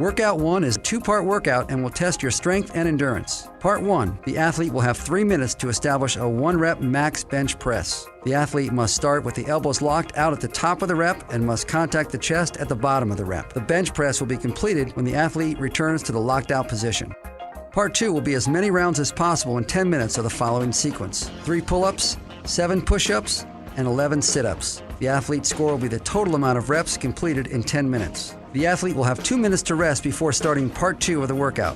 Workout 1 is a 2-part workout and will test your strength and endurance. Part 1, the athlete will have 3 minutes to establish a 1-rep max bench press. The athlete must start with the elbows locked out at the top of the rep and must contact the chest at the bottom of the rep. The bench press will be completed when the athlete returns to the locked out position. Part 2 will be as many rounds as possible in 10 minutes of the following sequence: 3 pull-ups, 7 push-ups, and 11 sit-ups. The athlete's score will be the total amount of reps completed in 10 minutes. The athlete will have 2 minutes to rest before starting Part 2 of the workout.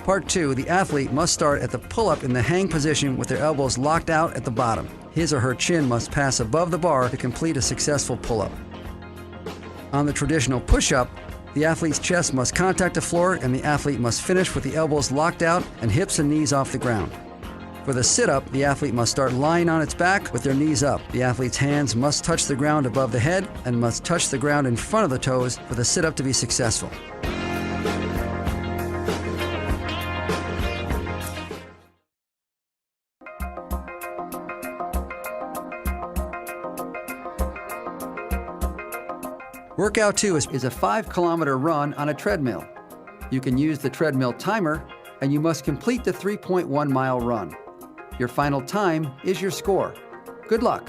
Part 2, the athlete must start at the pull-up in the hang position with their elbows locked out at the bottom. His or her chin must pass above the bar to complete a successful pull-up. On the traditional push-up, the athlete's chest must contact the floor and the athlete must finish with the elbows locked out and hips and knees off the ground. For the sit-up, the athlete must start lying on its back with their knees up. The athlete's hands must touch the ground above the head and must touch the ground in front of the toes for the sit-up to be successful. Workout 2 is a 5-kilometer run on a treadmill. You can use the treadmill timer, and you must complete the 3.1-mile run. Your final time is your score. Good luck.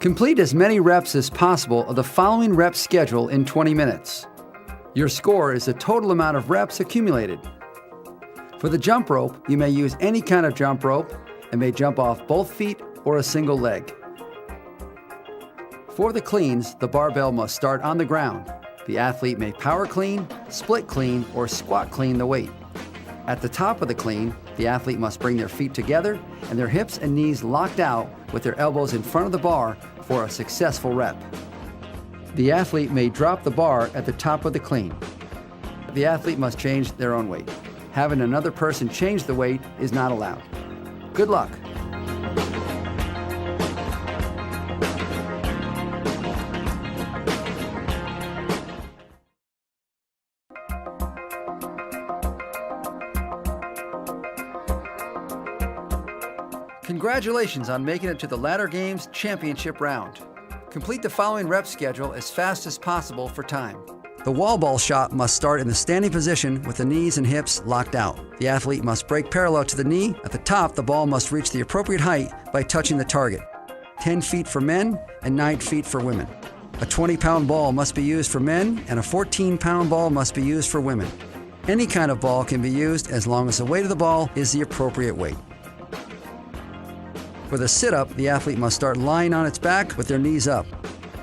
Complete as many reps as possible of the following rep schedule in 20 minutes. Your score is the total amount of reps accumulated. For the jump rope, you may use any kind of jump rope and may jump off both feet or a single leg. For the cleans, the barbell must start on the ground. The athlete may power clean, split clean, or squat clean the weight. At the top of the clean, the athlete must bring their feet together and their hips and knees locked out with their elbows in front of the bar for a successful rep. The athlete may drop the bar at the top of the clean. The athlete must change their own weight. Having another person change the weight is not allowed. Good luck. Congratulations on making it to the Ladder Games Championship round. Complete the following rep schedule as fast as possible for time. The wall ball shot must start in the standing position with the knees and hips locked out. The athlete must break parallel to the knee. At the top, the ball must reach the appropriate height by touching the target. 10 feet for men and 9 feet for women. A 20-pound ball must be used for men and a 14-pound ball must be used for women. Any kind of ball can be used as long as the weight of the ball is the appropriate weight. For the sit-up, the athlete must start lying on its back with their knees up.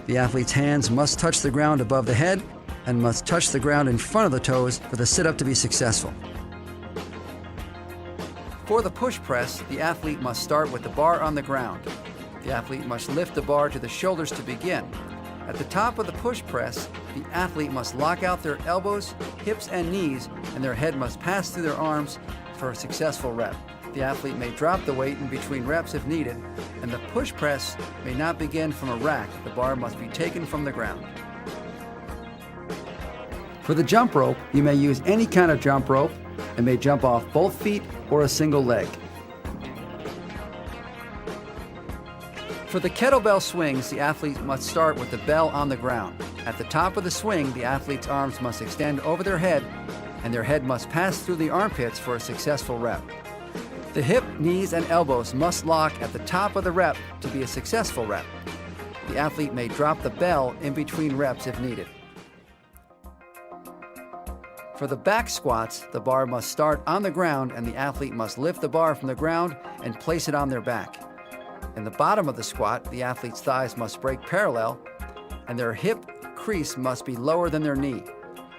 The athlete's hands must touch the ground above the head and must touch the ground in front of the toes for the sit-up to be successful. For the push press, the athlete must start with the bar on the ground. The athlete must lift the bar to the shoulders to begin. At the top of the push press, the athlete must lock out their elbows, hips, and knees, and their head must pass through their arms for a successful rep. The athlete may drop the weight in between reps if needed, and the push press may not begin from a rack. The bar must be taken from the ground. For the jump rope, you may use any kind of jump rope and may jump off both feet or a single leg. For the kettlebell swings, the athlete must start with the bell on the ground. At the top of the swing, the athlete's arms must extend over their head and their head must pass through the armpits for a successful rep. The hip, knees, and elbows must lock at the top of the rep to be a successful rep. The athlete may drop the bell in between reps if needed. For the back squats, the bar must start on the ground and the athlete must lift the bar from the ground and place it on their back. In the bottom of the squat, the athlete's thighs must break parallel and their hip crease must be lower than their knee.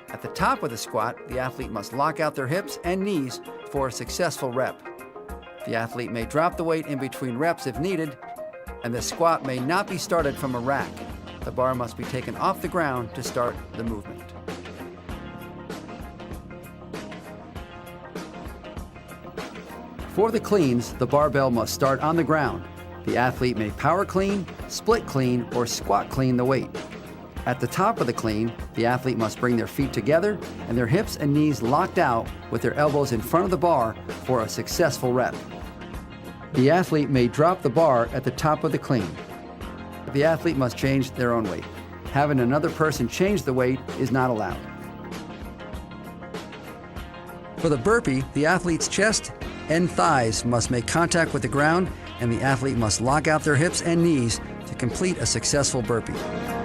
At the top of the squat, the athlete must lock out their hips and knees for a successful rep. The athlete may drop the weight in between reps if needed, and the squat may not be started from a rack. The bar must be taken off the ground to start the movement. For the cleans, the barbell must start on the ground. The athlete may power clean, split clean, or squat clean the weight. At the top of the clean, the athlete must bring their feet together and their hips and knees locked out with their elbows in front of the bar for a successful rep. The athlete may drop the bar at the top of the clean. The athlete must change their own weight. Having another person change the weight is not allowed. For the burpee, the athlete's chest and thighs must make contact with the ground, and the athlete must lock out their hips and knees to complete a successful burpee.